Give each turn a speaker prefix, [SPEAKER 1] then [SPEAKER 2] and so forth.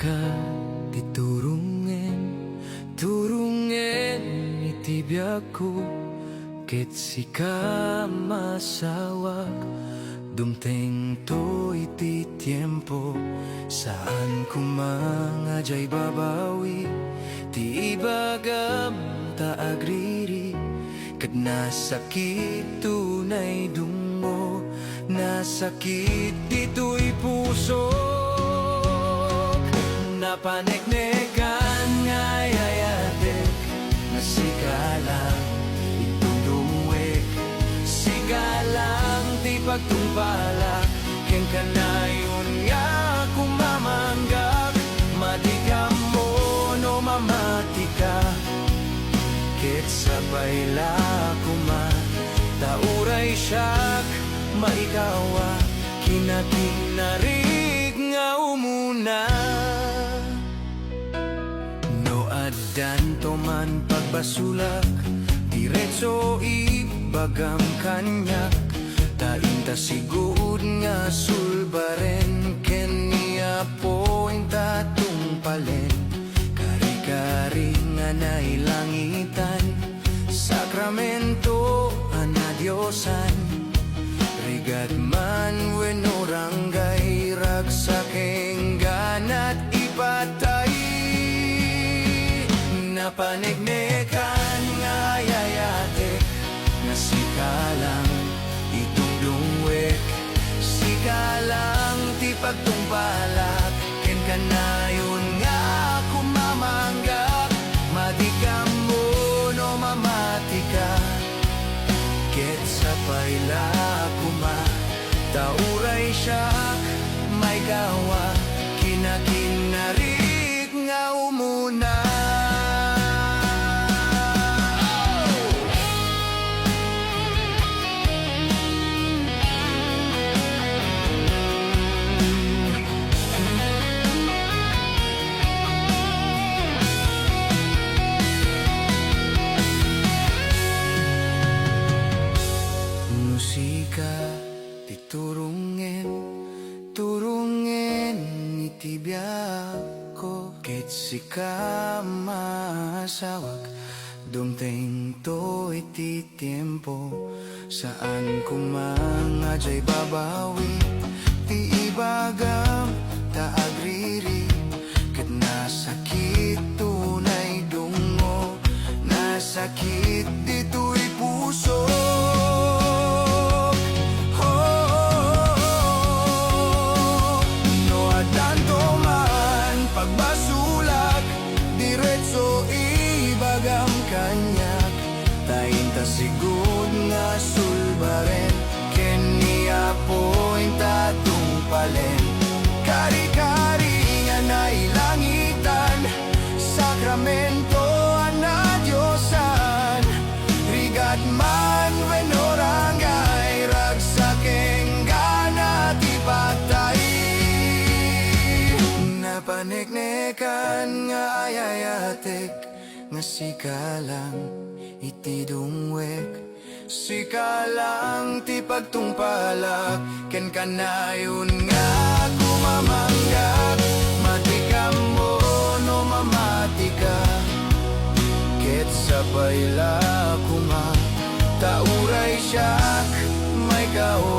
[SPEAKER 1] ka titurungen, turungen itibiyag ko, ket sika masawak. Dumteng to iti tiempo, saan ko mga jay babawi, ti ibagam ta agriri, ket nasakit tunay dungo, nasakit dito'y puso. Napaneknekan nga yayatek, na sikalang itudungwek, sikalang ti pagtumpalak, ken kanayon nga kumamanggap, matikam mo no mamatika, ket sabay la kuma, tauray siyak maikawa, kinatinarig nga umuna. No addanto man pagbasulak, diretso ibagam kanyak, tainta sigud nga sulbaren, ken niya pointa tungpalen, kari-kari nga nailangitan, sakramento anadyosan, rigat man wenno ranggay, ragsakeng ganat ipatay. Napanegnekan nga yayatek, na sikalang itudungwek, sikalang ti pagtumpalak, ken kanayon nga kumamanggap, matikam mo no mamatika, ket sapay la kuma, tauray siyak may gawa, kinakinarig nga umuna. Musika titurungen, turungen itibiyag ko, ket sika masawak. Dumteng to iti tiempo, saan ko mga jay babawi, ti ibagam ta agriri, ket nasakit tunay dungo, nasakit dito'y puso. Pagbasulak, diretso ibagam kanyak, tainta sigud nga sulbaren, ken niya pointa tungpalen, kari-kari nga nailangitan, sakramento anadyosan, rigat man wenno ranggay, ragsakeng ganat ipatay. Napaneknekan nga yayatek, nga sikalang itidungwek, sikalang ti pagtungpalak, ken kanayon nga kumamanggap, matikam mo no mamatika, ket sabay la kuma, tauray siyak may gawa.